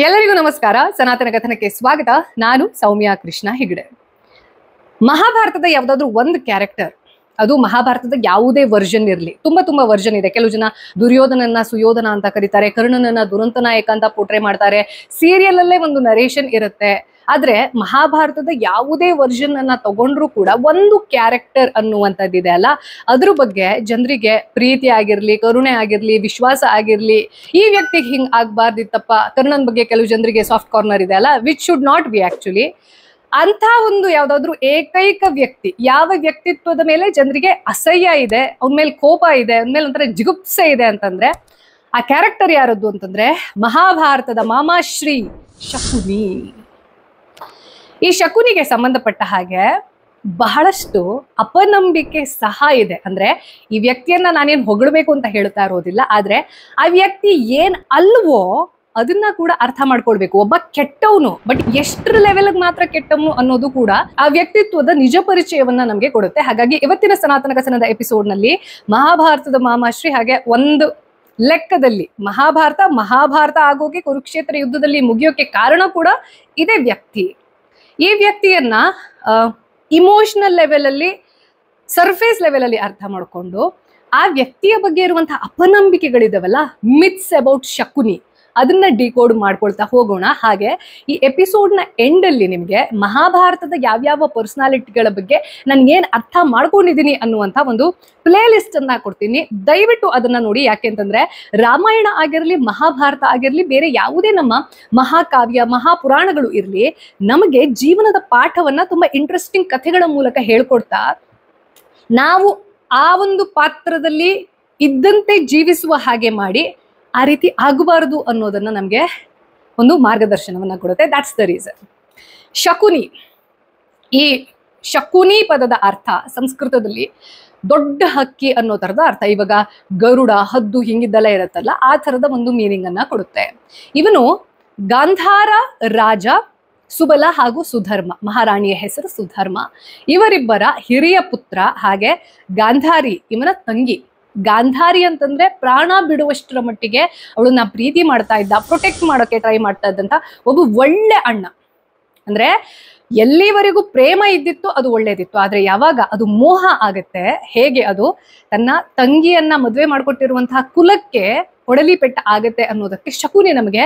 ಎಲ್ಲರಿಗೂ ನಮಸ್ಕಾರ. ಸನಾತನ ಕಥನಕ್ಕೆ ಸ್ವಾಗತ. ನಾನು ಸೌಮ್ಯ ಕೃಷ್ಣ ಹೆಗಡೆ. ಮಹಾಭಾರತದ ಯಾವ್ದಾದ್ರು ಒಂದು ಕ್ಯಾರೆಕ್ಟರ್, ಅದು ಮಹಾಭಾರತದ ಯಾವುದೇ ವರ್ಷನ್ ಇರಲಿ, ತುಂಬಾ ವರ್ಷನ್ ಇದೆ. ಕೆಲವು ಜನ ದುರ್ಯೋಧನನ್ನ ಸುಯೋಧನ ಅಂತ ಕರೀತಾರೆ, ಕರ್ಣನನ್ನ ದುರಂತ ನಾಯಕ ಅಂತ ಪೋಟ್ರೆ ಮಾಡ್ತಾರೆ. ಸೀರಿಯಲ್ ಅಲ್ಲೇ ಒಂದು ನರೇಷನ್ ಇರುತ್ತೆ. ಆದ್ರೆ ಮಹಾಭಾರತದ ಯಾವುದೇ ವರ್ಷನ್ ಅನ್ನ ತಗೊಂಡ್ರು ಕೂಡ ಒಂದು ಕ್ಯಾರೆಕ್ಟರ್ ಅನ್ನುವಂಥದ್ದಿದೆ ಅಲ್ಲ, ಅದ್ರ ಬಗ್ಗೆ ಜನರಿಗೆ ಪ್ರೀತಿ ಆಗಿರ್ಲಿ, ಕರುಣೆ ಆಗಿರ್ಲಿ, ವಿಶ್ವಾಸ ಆಗಿರ್ಲಿ, ಈ ವ್ಯಕ್ತಿಗೆ ಹಿಂಗ್ ಆಗ್ಬಾರ್ದಿತ್ತಪ್ಪ. ಕರ್ಣನ್ ಬಗ್ಗೆ ಕೆಲವು ಜನರಿಗೆ ಸಾಫ್ಟ್ ಕಾರ್ನರ್ ಇದೆ ಅಲ್ಲ, which should not be actually. ಅಂತ ಒಂದು ಯಾವ್ದಾದ್ರು ಏಕೈಕ ವ್ಯಕ್ತಿ, ಯಾವ ವ್ಯಕ್ತಿತ್ವದ ಮೇಲೆ ಜನರಿಗೆ ಅಸಹ್ಯ ಇದೆ, ಅವನ ಮೇಲೆ ಕೋಪ ಇದೆ, ಅವನ ಮೇಲೆ ಒಂಥರ ಜಿಗುಪ್ಸೆ ಇದೆ ಅಂತಂದ್ರೆ ಆ ಕ್ಯಾರೆಕ್ಟರ್ ಯಾರದ್ದು ಅಂತಂದ್ರೆ ಮಹಾಭಾರತದ ಮಾಮಾಶ್ರೀ ಶಕುನಿ. ಈ ಶಕುನಿಗೆ ಸಂಬಂಧಪಟ್ಟ ಹಾಗೆ ಬಹಳಷ್ಟು ಅಪನಂಬಿಕೆ ಸಹ ಇದೆ. ಅಂದ್ರೆ ಈ ವ್ಯಕ್ತಿಯನ್ನ ನಾನೇನ್ ಹೊಗಳ್ಬೇಕು ಅಂತ ಹೇಳ್ತಾ ಇರೋದಿಲ್ಲ, ಆದ್ರೆ ಆ ವ್ಯಕ್ತಿ ಏನ್ ಅಲ್ವೋ ಅದನ್ನ ಕೂಡ ಅರ್ಥ ಮಾಡ್ಕೊಳ್ಬೇಕು. ಒಬ್ಬ ಕೆಟ್ಟವನು, ಬಟ್ ಎಷ್ಟ್ರ ಲೆವೆಲ್ಗೆ ಮಾತ್ರ ಕೆಟ್ಟವನು ಅನ್ನೋದು ಕೂಡ ಆ ವ್ಯಕ್ತಿತ್ವದ ನಿಜ ಪರಿಚಯವನ್ನ ನಮ್ಗೆ ಕೊಡುತ್ತೆ. ಹಾಗಾಗಿ ಇವತ್ತಿನ ಸನಾತನ ಕಥನದ ಎಪಿಸೋಡ್ ನಲ್ಲಿ ಮಹಾಭಾರತದ ಮಾಮಾಶ್ರೀ, ಹಾಗೆ ಒಂದು ಲೆಕ್ಕದಲ್ಲಿ ಮಹಾಭಾರತ ಆಗೋಕೆ, ಕುರುಕ್ಷೇತ್ರ ಯುದ್ಧದಲ್ಲಿ ಮುಗಿಯೋಕೆ ಕಾರಣ ಕೂಡ ಇದೇ ವ್ಯಕ್ತಿ. ಈ ವ್ಯಕ್ತಿಯನ್ನ ಇಮೋಷನಲ್ ಲೆವೆಲ್ ಅಲ್ಲಿ, ಸರ್ಫೇಸ್ ಲೆವೆಲ್ ಅಲ್ಲಿ ಅರ್ಥ ಮಾಡ್ಕೊಂಡು ಆ ವ್ಯಕ್ತಿಯ ಬಗ್ಗೆ ಇರುವಂತಹ ಅಪನಂಬಿಕೆಗಳಿದಾವಲ್ಲ, ಮಿತ್ಸ್ ಅಬೌಟ್ ಶಕುನಿ, ಅದನ್ನ ಡಿಕೋಡ್ ಮಾಡ್ಕೊಳ್ತಾ ಹೋಗೋಣ. ಹಾಗೆ ಈ ಎಪಿಸೋಡ್ ನ ಎಂಡ್ ಅಲ್ಲಿ ನಿಮ್ಗೆ ಮಹಾಭಾರತದ ಯಾವ್ಯಾವ ಪರ್ಸನಾಲಿಟಿಗಳ ಬಗ್ಗೆ ನಾನು ಏನ್ ಅರ್ಥ ಮಾಡ್ಕೊಂಡಿದೀನಿ ಅನ್ನುವಂತ ಒಂದು ಪ್ಲೇ ಲಿಸ್ಟ್ ಅನ್ನ ಕೊಡ್ತೀನಿ. ದಯವಿಟ್ಟು ಅದನ್ನ ನೋಡಿ. ಯಾಕೆಂತಂದ್ರೆ ರಾಮಾಯಣ ಆಗಿರ್ಲಿ, ಮಹಾಭಾರತ ಆಗಿರ್ಲಿ, ಬೇರೆ ಯಾವುದೇ ನಮ್ಮ ಮಹಾಕಾವ್ಯ ಮಹಾಪುರಾಣಗಳು ಇರ್ಲಿ, ನಮಗೆ ಜೀವನದ ಪಾಠವನ್ನ ತುಂಬಾ ಇಂಟ್ರೆಸ್ಟಿಂಗ್ ಕಥೆಗಳ ಮೂಲಕ ಹೇಳ್ಕೊಡ್ತಾ ನಾವು ಆ ಒಂದು ಪಾತ್ರದಲ್ಲಿ ಇದ್ದಂತೆ ಜೀವಿಸುವ ಹಾಗೆ ಮಾಡಿ ಆ ರೀತಿ ಆಗಬಾರದು ಅನ್ನೋದನ್ನ ನಮ್ಗೆ ಒಂದು ಮಾರ್ಗದರ್ಶನವನ್ನ ಕೊಡುತ್ತೆ. That's the reason. ಶಕುನಿ, ಈ ಶಕುನಿ ಪದದ ಅರ್ಥ ಸಂಸ್ಕೃತದಲ್ಲಿ ದೊಡ್ಡ ಹಕ್ಕಿ ಅನ್ನೋ ತರದ ಅರ್ಥ. ಇವಾಗ ಗರುಡ, ಹದ್ದು ಹಿಂಗಿದ್ದೆಲ್ಲ ಇರುತ್ತಲ್ಲ, ಆ ತರದ ಒಂದು ಮೀನಿಂಗ್ ಅನ್ನ ಕೊಡುತ್ತೆ. ಇವನು ಗಾಂಧಾರ ರಾಜ ಸುಬಲ ಹಾಗೂ ಸುಧರ್ಮ, ಮಹಾರಾಣಿಯ ಹೆಸರು ಸುಧರ್ಮ, ಇವರಿಬ್ಬರ ಹಿರಿಯ ಪುತ್ರ. ಹಾಗೆ ಗಾಂಧಾರಿ ಇವನ ತಂಗಿ. ಗಾಂಧಾರಿ ಅಂತಂದ್ರೆ ಪ್ರಾಣ ಬಿಡುವಷ್ಟರ ಮಟ್ಟಿಗೆ ಅವಳನ್ನ ಪ್ರೀತಿ ಮಾಡ್ತಾ ಇದ್ದ, ಪ್ರೊಟೆಕ್ಟ್ ಮಾಡೋಕೆ ಟ್ರೈ ಮಾಡ್ತಾ ಇದ್ದಂತ ಒಬ್ಬ ಒಳ್ಳೆ ಅಣ್ಣ. ಅಂದ್ರೆ ಎಲ್ಲಿವರೆಗೂ ಪ್ರೇಮ ಇದ್ದಿತ್ತು ಅದು ಒಳ್ಳೇದಿತ್ತು, ಆದ್ರೆ ಯಾವಾಗ ಅದು ಮೋಹ ಆಗತ್ತೆ, ಹೇಗೆ ಅದು ತನ್ನ ತಂಗಿಯನ್ನ ಮದ್ವೆ ಮಾಡ್ಕೊಟ್ಟಿರುವಂತಹ ಕುಲಕ್ಕೆ ಒಡಲಿ ಪೆಟ್ಟ ಆಗತ್ತೆ ಅನ್ನೋದಕ್ಕೆ ಶಕುನಿ ನಮಗೆ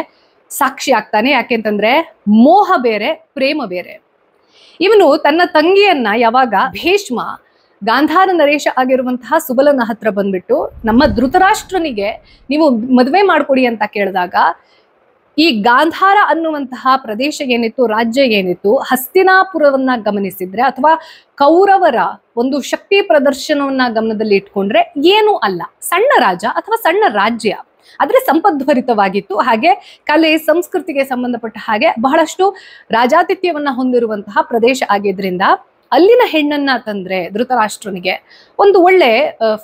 ಸಾಕ್ಷಿ ಆಗ್ತಾನೆ. ಯಾಕೆಂತಂದ್ರೆ ಮೋಹ ಬೇರೆ, ಪ್ರೇಮ ಬೇರೆ. ಇವನು ತನ್ನ ತಂಗಿಯನ್ನ ಯಾವಾಗ ಭೀಷ್ಮ ಗಾಂಧಾರ ನರೇಶ ಆಗಿರುವಂತಹ ಸುಬಲನ ಹತ್ರ ಬಂದ್ಬಿಟ್ಟು ನಮ್ಮ ಧೃತರಾಷ್ಟ್ರನಿಗೆ ನೀವು ಮದುವೆ ಮಾಡ್ಕೊಡಿ ಅಂತ ಕೇಳಿದಾಗ, ಈ ಗಾಂಧಾರ ಅನ್ನುವಂತಹ ಪ್ರದೇಶ ಏನಿತ್ತು, ರಾಜ್ಯ ಏನಿತ್ತು, ಹಸ್ತಿನಾಪುರವನ್ನ ಗಮನಿಸಿದ್ರೆ ಅಥವಾ ಕೌರವರ ಒಂದು ಶಕ್ತಿ ಪ್ರದರ್ಶನವನ್ನ ಗಮನದಲ್ಲಿ ಇಟ್ಕೊಂಡ್ರೆ ಏನೂ ಅಲ್ಲ, ಸಣ್ಣ ರಾಜ ಅಥವಾ ಸಣ್ಣ ರಾಜ್ಯ, ಆದ್ರೆ ಸಂಪದ್ಭರಿತವಾಗಿತ್ತು. ಹಾಗೆ ಕಲೆ ಸಂಸ್ಕೃತಿಗೆ ಸಂಬಂಧಪಟ್ಟ ಹಾಗೆ ಬಹಳಷ್ಟು ರಾಜಾತಿಥ್ಯವನ್ನ ಹೊಂದಿರುವಂತಹ ಪ್ರದೇಶ ಆಗಿದ್ರಿಂದ ಅಲ್ಲಿನ ಹೆಣ್ಣನ್ನ ತಂದ್ರೆ ಧೃತರಾಷ್ಟ್ರನಿಗೆ ಒಂದು ಒಳ್ಳೆ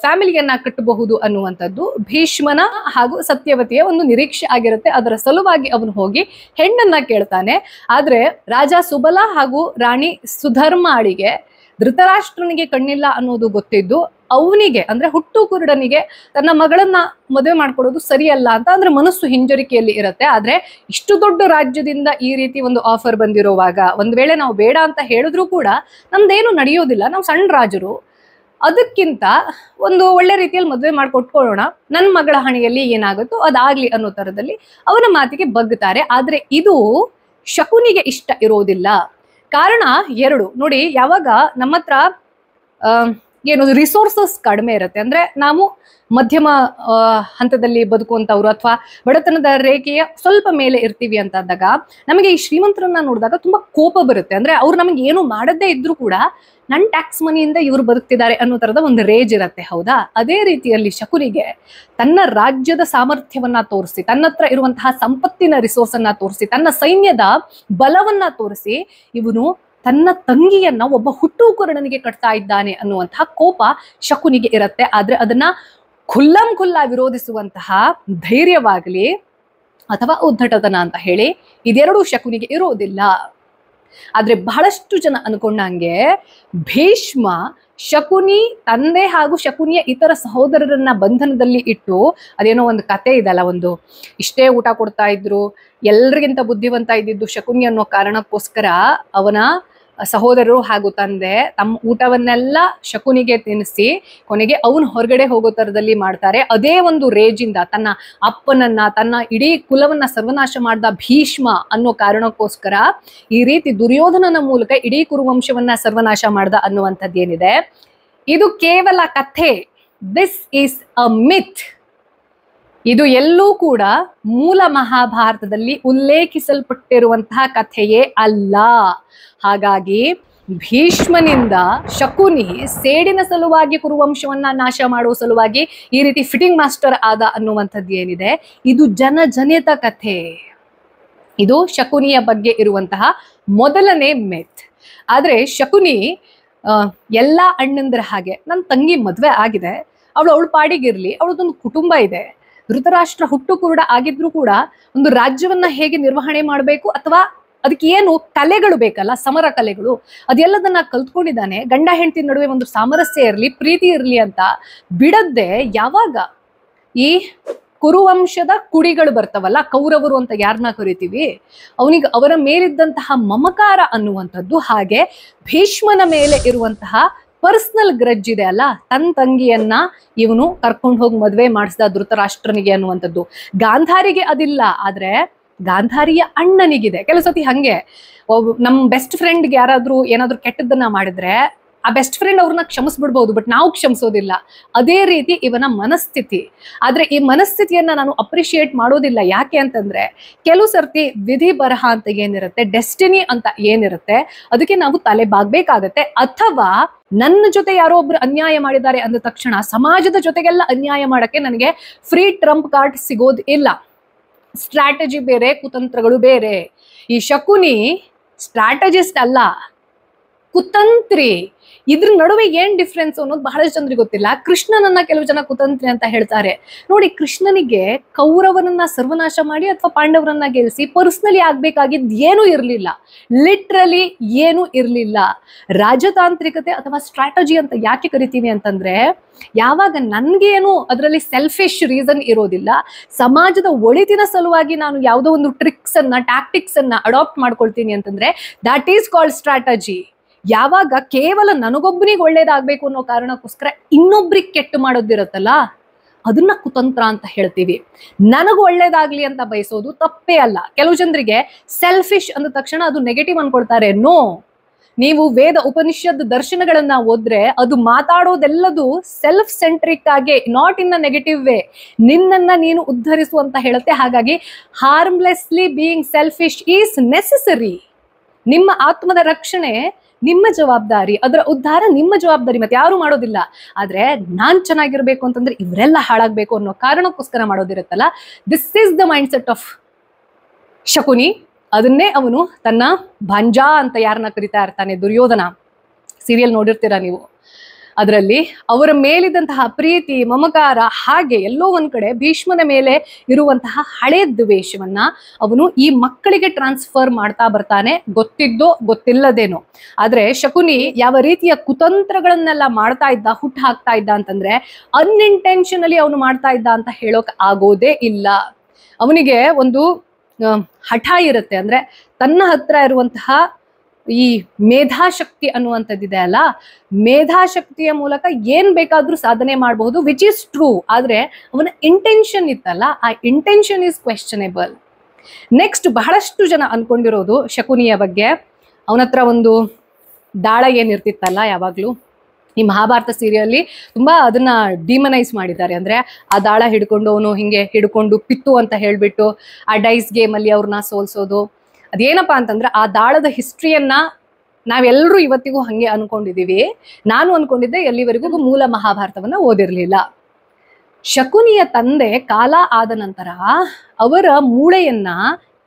ಫ್ಯಾಮಿಲಿಯನ್ನ ಕಟ್ಟಬಹುದು ಅನ್ನುವಂಥದ್ದು ಭೀಷ್ಮನ ಹಾಗೂ ಸತ್ಯವತಿಯ ಒಂದು ನಿರೀಕ್ಷೆ ಆಗಿರುತ್ತೆ. ಅದರ ಸಲುವಾಗಿ ಅವನು ಹೋಗಿ ಹೆಣ್ಣನ್ನ ಕೇಳ್ತಾನೆ. ಆದ್ರೆ ರಾಜ ಸುಬಲ ಹಾಗೂ ರಾಣಿ ಸುಧರ್ಮಾಳಿಗೆ ಧೃತರಾಷ್ಟ್ರನಿಗೆ ಕಣ್ಣಿಲ್ಲ ಅನ್ನೋದು ಗೊತ್ತಿದ್ದು, ಅವನಿಗೆ ಅಂದ್ರೆ ಹುಟ್ಟು ಕುರುಡನಿಗೆ ತನ್ನ ಮಗಳನ್ನ ಮದುವೆ ಮಾಡ್ಕೊಡೋದು ಸರಿಯಲ್ಲ ಅಂತ ಅಂದ್ರೆ ಮನಸ್ಸು ಹಿಂಜರಿಕೆಯಲ್ಲಿ ಇರುತ್ತೆ. ಆದ್ರೆ ಇಷ್ಟು ದೊಡ್ಡ ರಾಜ್ಯದಿಂದ ಈ ರೀತಿ ಒಂದು ಆಫರ್ ಬಂದಿರುವಾಗ, ಒಂದ್ ವೇಳೆ ನಾವು ಬೇಡ ಅಂತ ಹೇಳಿದ್ರು ಕೂಡ ನಮ್ದೇನು ನಡೆಯೋದಿಲ್ಲ, ನಾವು ಸಣ್ಣ ರಾಜರು, ಅದಕ್ಕಿಂತ ಒಂದು ಒಳ್ಳೆ ರೀತಿಯಲ್ಲಿ ಮದುವೆ ಮಾಡ್ಕೊಟ್ಕೊಳ್ಳೋಣ, ನನ್ನ ಮಗಳ ಹಣೆಯಲ್ಲಿ ಏನಾಗುತ್ತೋ ಅದಾಗ್ಲಿ ಅನ್ನೋ ತರದಲ್ಲಿ ಅವನ ಮಾತಿಗೆ ಬಗ್ತಾರೆ. ಆದ್ರೆ ಇದು ಶಕುನಿಗೆ ಇಷ್ಟ ಇರೋದಿಲ್ಲ. ಕಾರಣ ಎರಡು ನೋಡಿ. ಯಾವಾಗ ನಮ್ಮ ಹತ್ರ ಏನು ರಿಸೋರ್ಸಸ್ ಕಡಿಮೆ ಇರುತ್ತೆ, ಅಂದ್ರೆ ನಾವು ಮಧ್ಯಮ ಹಂತದಲ್ಲಿ ಬದುಕುವಂತವ್ರು ಅಥವಾ ಬಡತನದ ರೇಖೆಯ ಸ್ವಲ್ಪ ಮೇಲೆ ಇರ್ತೀವಿ ಅಂತ ಅಂದಾಗ ನಮಗೆ ಈ ಶ್ರೀಮಂತರನ್ನ ನೋಡಿದಾಗ ತುಂಬಾ ಕೋಪ ಬರುತ್ತೆ. ಅಂದ್ರೆ ಅವ್ರು ನಮಗೆ ಏನು ಮಾಡದೇ ಇದ್ರು ಕೂಡ ನನ್ನ ಟ್ಯಾಕ್ಸ್ ಮನಿಯಿಂದ ಇವ್ರು ಬದುಕ್ತಿದ್ದಾರೆ ಅನ್ನೋ ತರದ ಒಂದು ರೇಜ್ ಇರತ್ತೆ, ಹೌದಾ? ಅದೇ ರೀತಿಯಲ್ಲಿ ಶಕುನಿಗೆ ತನ್ನ ರಾಜ್ಯದ ಸಾಮರ್ಥ್ಯವನ್ನ ತೋರಿಸಿ, ತನ್ನ ಹತ್ರ ಇರುವಂತಹ ಸಂಪತ್ತಿನ ರಿಸೋರ್ಸ್ ಅನ್ನ ತೋರಿಸಿ, ತನ್ನ ಸೈನ್ಯದ ಬಲವನ್ನ ತೋರಿಸಿ ಇವನು ತನ್ನ ತಂಗಿಯನ್ನ ಒಬ್ಬ ಹುಟ್ಟುಕುರುಡನಿಗೆ ಕಟ್ತಾ ಇದ್ದಾನೆ ಅನ್ನುವಂತಹ ಕೋಪ ಶಕುನಿಗೆ ಇರತ್ತೆ. ಆದ್ರೆ ಅದನ್ನ ಖುಲ್ಲಾ ವಿರೋಧಿಸುವಂತಹ ಧೈರ್ಯವಾಗ್ಲಿ ಅಥವಾ ಉದ್ದಟತನ ಅಂತ ಹೇಳಿ ಇದೆರಡೂ ಶಕುನಿಗೆ ಇರೋದಿಲ್ಲ. ಆದ್ರೆ ಬಹಳಷ್ಟು ಜನ ಅನ್ಕೊಂಡಂಗೆ ಭೀಷ್ಮ ಶಕುನಿ ತಂದೆ ಹಾಗೂ ಶಕುನಿಯ ಇತರ ಸಹೋದರರನ್ನ ಬಂಧನದಲ್ಲಿ ಇಟ್ಟು, ಅದೇನೋ ಒಂದು ಕತೆ ಇದಲ್ಲ, ಒಂದು ಇಷ್ಟೇ ಊಟ ಕೊಡ್ತಾ ಇದ್ರು, ಎಲ್ರಿಗಿಂತ ಬುದ್ಧಿವಂತ ಇದ್ದಿದ್ದು ಶಕುನಿ ಅನ್ನೋ ಕಾರಣಕ್ಕೋಸ್ಕರ ಅವನ ಸಹೋದರರು ಹಾಗೂ ತಂದೆ ತಮ್ಮ ಊಟವನ್ನೆಲ್ಲ ಶಕುನಿಗೆ ತಿನ್ನಿಸಿ ಕೊನೆಗೆ ಅವನು ಹೊರಗಡೆ ಹೋಗೋ ತರದಲ್ಲಿ ಮಾಡ್ತಾರೆ. ಅದೇ ಒಂದು ರೇಜಿಂದ ತನ್ನ ಅಪ್ಪನನ್ನ, ತನ್ನ ಇಡೀ ಕುಲವನ್ನ ಸರ್ವನಾಶ ಮಾಡ್ದ ಭೀಷ್ಮ ಅನ್ನೋ ಕಾರಣಕ್ಕೋಸ್ಕರ ಈ ರೀತಿ ದುರ್ಯೋಧನನ ಮೂಲಕ ಇಡೀ ಕುರುವಂಶವನ್ನ ಸರ್ವನಾಶ ಮಾಡ್ದ ಅನ್ನುವಂಥದ್ದೇನಿದೆ, ಇದು ಕೇವಲ ಕಥೆ. ದಿಸ್ ಈಸ್ ಅ ಮಿತ್. ಇದು ಎಲ್ಲೂ ಕೂಡ ಮೂಲ ಮಹಾಭಾರತದಲ್ಲಿ ಉಲ್ಲೇಖಿಸಲ್ಪಟ್ಟಿರುವಂತಹ ಕಥೆಯೇ ಅಲ್ಲ. ಹಾಗಾಗಿ ಭೀಷ್ಮನಿಂದ ಶಕುನಿ ಸೇಡಿನ ಸಲುವಾಗಿ ಕುರುವಂಶವನ್ನ ನಾಶ ಮಾಡುವ ಸಲುವಾಗಿ ಈ ರೀತಿ ಫಿಟಿಂಗ್ ಮಾಸ್ಟರ್ ಆದ ಅನ್ನುವಂಥದ್ದು ಏನಿದೆ, ಇದು ಜನಜನಿತ ಕಥೆ. ಇದು ಶಕುನಿಯ ಬಗ್ಗೆ ಇರುವಂತಹ ಮೊದಲನೇ ಮಿತ್. ಆದ್ರೆ ಶಕುನಿ ಎಲ್ಲ ಅಣ್ಣಂದ್ರ ಹಾಗೆ, ನನ್ನ ತಂಗಿ ಮದ್ವೆ ಆಗಿದೆ, ಅವಳ ಪಾಡಿಗಿರ್ಲಿ, ಅವಳದೊಂದು ಕುಟುಂಬ ಇದೆ. ಧೃತರಾಷ್ಟ್ರ ಹುಟ್ಟು ಕುರುಡ ಆಗಿದ್ರು ಕೂಡ ಒಂದು ರಾಜ್ಯವನ್ನ ಹೇಗೆ ನಿರ್ವಹಣೆ ಮಾಡಬೇಕು ಅಥವಾ ಅದಕ್ಕೆ ಏನು ಕಲೆಗಳು ಬೇಕಲ್ಲ, ಸಮರ ಕಲೆಗಳು, ಅದೆಲ್ಲದನ್ನ ಕಲ್ತ್ಕೊಂಡಿದ್ದಾನೆ. ಗಂಡ ಹೆಂಡತಿ ನಡುವೆ ಒಂದು ಸಾಮರಸ್ಯ ಇರಲಿ, ಪ್ರೀತಿ ಇರಲಿ ಅಂತ ಬಿಡದ್ದೆ ಯಾವಾಗ ಈ ಕುರುವಂಶದ ಕುಡಿಗಳು ಬರ್ತಾವಲ್ಲ, ಕೌರವರು ಅಂತ ಯಾರನ್ನ ಕರಿತೀವಿ, ಅವನಿಗೆ ಅವರ ಮೇಲಿದ್ದಂತಹ ಮಮಕಾರ ಅನ್ನುವಂಥದ್ದು, ಹಾಗೆ ಭೀಷ್ಮನ ಮೇಲೆ ಇರುವಂತಹ ಪರ್ಸನಲ್ ಗ್ರಜ್ ಇದೆ ಅಲ್ಲ, ತನ್ನ ತಂಗಿಯನ್ನ ಇವನು ಕರ್ಕೊಂಡು ಹೋಗಿ ಮದ್ವೆ ಮಾಡಿಸ್ದ ಧೃತರಾಷ್ಟ್ರನಿಗೆ ಅನ್ನುವಂಥದ್ದು. ಗಾಂಧಾರಿಗೆ ಅದಿಲ್ಲ, ಆದ್ರೆ ಗಾಂಧಾರಿಯ ಅಣ್ಣನಿಗಿದೆ. ಕೆಲವು ಸತಿ ಹಂಗೆ ನಮ್ ಬೆಸ್ಟ್ ಫ್ರೆಂಡ್ಗೆ ಯಾರಾದ್ರೂ ಏನಾದ್ರು ಕೆಟ್ಟದ್ದನ್ನ ಮಾಡಿದ್ರೆ ಆ ಬೆಸ್ಟ್ ಫ್ರೆಂಡ್ ಅವ್ರನ್ನ ಕ್ಷಮಿಸ್ಬಿಡ್ಬಹುದು, ಬಟ್ ನಾವು ಕ್ಷಮಿಸೋದಿಲ್ಲ. ಅದೇ ರೀತಿ ಇವನ ಮನಸ್ಥಿತಿ. ಆದ್ರೆ ಈ ಮನಸ್ಥಿತಿಯನ್ನ ನಾನು ಅಪ್ರಿಶಿಯೇಟ್ ಮಾಡೋದಿಲ್ಲ. ಯಾಕೆ ಅಂತಂದ್ರೆ ಕೆಲವು ಸರ್ತಿ ವಿಧಿ ಬರಹ ಅಂತ ಏನಿರುತ್ತೆ, ಡೆಸ್ಟಿನಿ ಅಂತ ಏನಿರುತ್ತೆ, ಅದಕ್ಕೆ ನಾವು ತಲೆ ಬಾಗ್ಬೇಕಾಗತ್ತೆ. ಅಥವಾ ನನ್ನ ಜೊತೆ ಯಾರೋ ಒಬ್ರು ಅನ್ಯಾಯ ಮಾಡಿದ್ದಾರೆ ಅಂದ ತಕ್ಷಣ ಸಮಾಜದ ಜೊತೆಗೆಲ್ಲ ಅನ್ಯಾಯ ಮಾಡಕ್ಕೆ ನನಗೆ ಫ್ರೀ ಟ್ರಂಪ್ ಕಾರ್ಡ್ ಸಿಗೋದು ಇಲ್ಲ. ಸ್ಟ್ರಾಟಜಿ ಬೇರೆ, ಕುತಂತ್ರಗಳು ಬೇರೆ. ಈ ಶಕುನಿ ಸ್ಟ್ರಾಟಜಿಸ್ಟ್ ಅಲ್ಲ, ಕುತಂತ್ರಿ. ಇದ್ರ ನಡುವೆ ಏನ್ ಡಿಫ್ರೆನ್ಸ್ ಅನ್ನೋದು ಬಹಳಷ್ಟು ಜನರಿಗೆ ಗೊತ್ತಿಲ್ಲ. ಕೃಷ್ಣನನ್ನ ಕೆಲವು ಜನ ಕುತಂತ್ರಿ ಅಂತ ಹೇಳ್ತಾರೆ. ನೋಡಿ, ಕೃಷ್ಣನಿಗೆ ಕೌರವನನ್ನ ಸರ್ವನಾಶ ಮಾಡಿ ಅಥವಾ ಪಾಂಡವರನ್ನ ಗೆಲ್ಲಿಸಿ ಪರ್ಸನಲಿ ಆಗ್ಬೇಕಾಗಿದ್ದು ಏನೂ ಇರಲಿಲ್ಲ, ಲಿಟ್ರಲಿ ಏನೂ ಇರಲಿಲ್ಲ. ರಾಜತಾಂತ್ರಿಕತೆ ಅಥವಾ ಸ್ಟ್ರಾಟಜಿ ಅಂತ ಯಾಕೆ ಕರಿತೀವಿ ಅಂತಂದ್ರೆ, ಯಾವಾಗ ನನ್ಗೇನು ಅದರಲ್ಲಿ ಸೆಲ್ಫಿಶ್ ರೀಸನ್ ಇರೋದಿಲ್ಲ, ಸಮಾಜದ ಒಳಿತಿನ ಸಲುವಾಗಿ ನಾನು ಯಾವುದೋ ಒಂದು ಟ್ರಿಕ್ಸ್ ಅನ್ನ, ಟ್ಯಾಕ್ಟಿಕ್ಸ್ ಅನ್ನ ಅಡಾಪ್ಟ್ ಮಾಡ್ಕೊಳ್ತೀನಿ ಅಂತಂದ್ರೆ ದಟ್ ಈಸ್ ಕಾಲ್ಡ್ ಸ್ಟ್ರಾಟಜಿ. ಯಾವಾಗ ಕೇವಲ ನನಗೊಬ್ಬನಿಗೆ ಒಳ್ಳೇದಾಗ್ಬೇಕು ಅನ್ನೋ ಕಾರಣಕ್ಕೋಸ್ಕರ ಇನ್ನೊಬ್ರಿಗೆ ಕೆಟ್ಟು ಮಾಡೋದಿರುತ್ತಲ್ಲ, ಅದನ್ನ ಕುತಂತ್ರ ಅಂತ ಹೇಳ್ತೀವಿ. ನನಗೂ ಒಳ್ಳೇದಾಗ್ಲಿ ಅಂತ ಬಯಸೋದು ತಪ್ಪೇ ಅಲ್ಲ. ಕೆಲವು ಜನರಿಗೆ ಸೆಲ್ಫಿಶ್ ಅಂದ ತಕ್ಷಣ ಅದು ನೆಗೆಟಿವ್ ಅನ್ಕೊಳ್ತಾರೆ. ನೋ, ನೀವು ವೇದ ಉಪನಿಷತ್ ದರ್ಶನಗಳನ್ನ ಓದ್ರೆ ಅದು ಮಾತಾಡೋದೆಲ್ಲದು ಸೆಲ್ಫ್ ಸೆಂಟ್ರಿಕ್ ಆಗಿ, not in a negative way, ನಿನ್ನನ್ನ ನೀನು ಉದ್ಧರಿಸು ಅಂತ ಹೇಳುತ್ತೆ. ಹಾಗಾಗಿ ಹಾರ್ಮ್ಲೆಸ್ಲಿ ಬೀಯಿಂಗ್ ಸೆಲ್ಫಿಶ್ ಈಸ್ ನೆಸೆಸರಿ. ನಿಮ್ಮ ಆತ್ಮದ ರಕ್ಷಣೆ ನಿಮ್ಮ ಜವಾಬ್ದಾರಿ, ಅದರ ಉದ್ಧಾರ ನಿಮ್ಮ ಜವಾಬ್ದಾರಿ, ಮತ್ತೆ ಯಾರು ಮಾಡೋದಿಲ್ಲ. ಆದ್ರೆ ನಾನ್ ಚೆನ್ನಾಗಿರ್ಬೇಕು ಅಂತಂದ್ರೆ ಇವರೆಲ್ಲ ಹಾಳಾಗ್ಬೇಕು ಅನ್ನೋ ಕಾರಣಕ್ಕೋಸ್ಕರ ಮಾಡೋದಿರುತ್ತಲ್ಲ, this is the mind set of Shakuni. ಅದನ್ನೇ ಅವನು ತನ್ನ ಭಂಜಾ ಅಂತ ಯಾರನ್ನ ಕರಿತಾ ಇರ್ತಾನೆ, ದುರ್ಯೋಧನ. ಸೀರಿಯಲ್ ನೋಡಿರ್ತೀರಾ ನೀವು, ಅದರಲ್ಲಿ ಅವರ ಮೇಲಿದ್ದಂತಹ ಪ್ರೀತಿ, ಮಮಕಾರ, ಹಾಗೆ ಎಲ್ಲೋ ಒಂದ್ ಕಡೆ ಭೀಷ್ಮನ ಮೇಲೆ ಇರುವಂತಹ ಹಳೆ ದ್ವೇಷವನ್ನ ಅವನು ಈ ಮಕ್ಕಳಿಗೆ ಟ್ರಾನ್ಸ್ಫರ್ ಮಾಡ್ತಾ ಬರ್ತಾನೆ, ಗೊತ್ತಿದ್ದೋ ಗೊತ್ತಿಲ್ಲದೇನೋ. ಆದ್ರೆ ಶಕುನಿ ಯಾವ ರೀತಿಯ ಕುತಂತ್ರಗಳನ್ನೆಲ್ಲ ಮಾಡ್ತಾ ಇದ್ದ, ಹುಟ್ಟು ಹಾಕ್ತಾ ಇದ್ದ ಅಂತಂದ್ರೆ ಅನ್ಇಂಟೆನ್ಷನಲಿ ಅವನು ಮಾಡ್ತಾ ಇದ್ದ ಅಂತ ಹೇಳೋಕ್ ಆಗೋದೇ ಇಲ್ಲ. ಅವನಿಗೆ ಒಂದು ಹಠ ಇರುತ್ತೆ. ಅಂದ್ರೆ ತನ್ನ ಹತ್ರ ಇರುವಂತಹ ಈ ಮೇಧಾಶಕ್ತಿ ಅನ್ನುವಂಥದ್ದಿದೆ ಅಲ್ಲ, ಮೇಧಾಶಕ್ತಿಯ ಮೂಲಕ ಏನ್ ಬೇಕಾದ್ರೂ ಸಾಧನೆ ಮಾಡಬಹುದು, ವಿಚ್ ಇಸ್ ಟ್ರೂ. ಆದ್ರೆ ಅವನ ಇಂಟೆನ್ಷನ್ ಇತ್ತಲ್ಲ, ಆ ಇಂಟೆನ್ಷನ್ ಇಸ್ ಕ್ವೆಶ್ಚನೇಬಲ್. ನೆಕ್ಸ್ಟ್, ಬಹಳಷ್ಟು ಜನ ಅನ್ಕೊಂಡಿರೋದು ಶಕುನಿಯ ಬಗ್ಗೆ, ಅವನತ್ರ ಒಂದು ದಾಳ ಏನಿರ್ತಿತ್ತಲ್ಲ, ಯಾವಾಗ್ಲೂ ಈ ಮಹಾಭಾರತ ಸೀರಿಯಲ್ಲಿ ತುಂಬಾ ಅದನ್ನ ಡಿಮನೈಸ್ ಮಾಡಿದ್ದಾರೆ. ಅಂದ್ರೆ ಆ ದಾಳ ಹಿಡ್ಕೊಂಡು ಅವನು ಹಿಂಗೆ ಹಿಡ್ಕೊಂಡು ಪಿತ್ತು ಅಂತ ಹೇಳ್ಬಿಟ್ಟು ಆ ಡೈಸ್ ಗೇಮ್ ಅಲ್ಲಿ ಅವ್ರನ್ನ ಸೋಲ್ಸೋದು. ಅದೇನಪ್ಪಾ ಅಂತಂದ್ರೆ ಆ ದಾಳದ ಹಿಸ್ಟ್ರಿಯನ್ನ ನಾವೆಲ್ಲರೂ ಇವತ್ತಿಗೂ ಹಂಗೆ ಅನ್ಕೊಂಡಿದೀವಿ. ನಾನು ಅನ್ಕೊಂಡಿದ್ದೆ ಎಲ್ಲಿವರೆಗೂ ಮೂಲ ಮಹಾಭಾರತವನ್ನ ಓದಿರ್ಲಿಲ್ಲ. ಶಕುನಿಯ ತಂದೆ ಕಾಲ ಆದ ನಂತರ ಅವರ ಮೂಳೆಯನ್ನ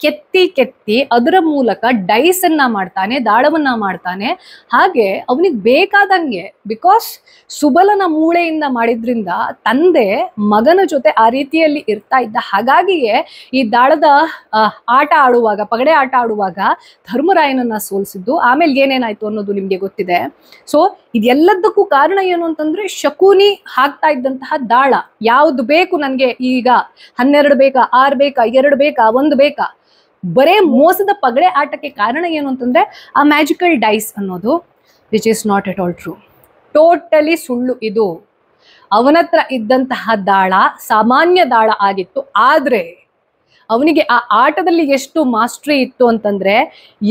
ಕೆತ್ತಿ ಕೆತ್ತಿ ಅದರ ಮೂಲಕ ಡೈಸ್ ಅನ್ನ ಮಾಡ್ತಾನೆ, ದಾಳವನ್ನ ಮಾಡ್ತಾನೆ. ಹಾಗೆ ಅವನಿಗೆ ಬೇಕಾದಂಗೆ, ಬಿಕಾಸ್ ಸುಬಲನ ಮೂಳೆಯಿಂದ ಮಾಡಿದ್ರಿಂದ ತಂದೆ ಮಗನ ಜೊತೆ ಆ ರೀತಿಯಲ್ಲಿ ಇರ್ತಾ ಇದ್ದ. ಹಾಗಾಗಿಯೇ ಈ ದಾಳದ ಆಟ ಆಡುವಾಗ, ಪಗಡೆ ಆಟ ಆಡುವಾಗ ಧರ್ಮರಾಯನನ್ನ ಸೋಲಿಸಿದ್ದು. ಆಮೇಲೆ ಏನೇನಾಯ್ತು ಅನ್ನೋದು ನಿಮ್ಗೆ ಗೊತ್ತಿದೆ. ಸೊ ಇದೆಲ್ಲದಕ್ಕೂ ಕಾರಣ ಏನು ಅಂತಂದ್ರೆ ಶಕುನಿ ಹಾಕ್ತಾ ಇದ್ದಂತಹ ದಾಳ. ಯಾವ್ದು ಬೇಕು ನನ್ಗೆ, ಈಗ 12 ಬೇಕಾ, 6 ಬೇಕಾ, 2 ಬೇಕಾ, 1 ಬೇಕಾ, ಬರೇ ಮೋಸದ ಪಗಡೆ ಆಟಕ್ಕೆ ಕಾರಣ ಏನು ಅಂತಂದ್ರೆ ಆ ಮ್ಯಾಜಿಕಲ್ ಡೈಸ್ ಅನ್ನೋದು, which is not at all true. Totally ಸುಳ್ಳು ಇದು. ಅವನತ್ರ ಇದ್ದಂತಹ ದಾಳ ಸಾಮಾನ್ಯ ದಾಳ ಆಗಿತ್ತು. ಆದ್ರೆ ಅವನಿಗೆ ಆ ಆಟದಲ್ಲಿ ಎಷ್ಟು ಮಾಸ್ಟ್ರಿ ಇತ್ತು ಅಂತಂದ್ರೆ,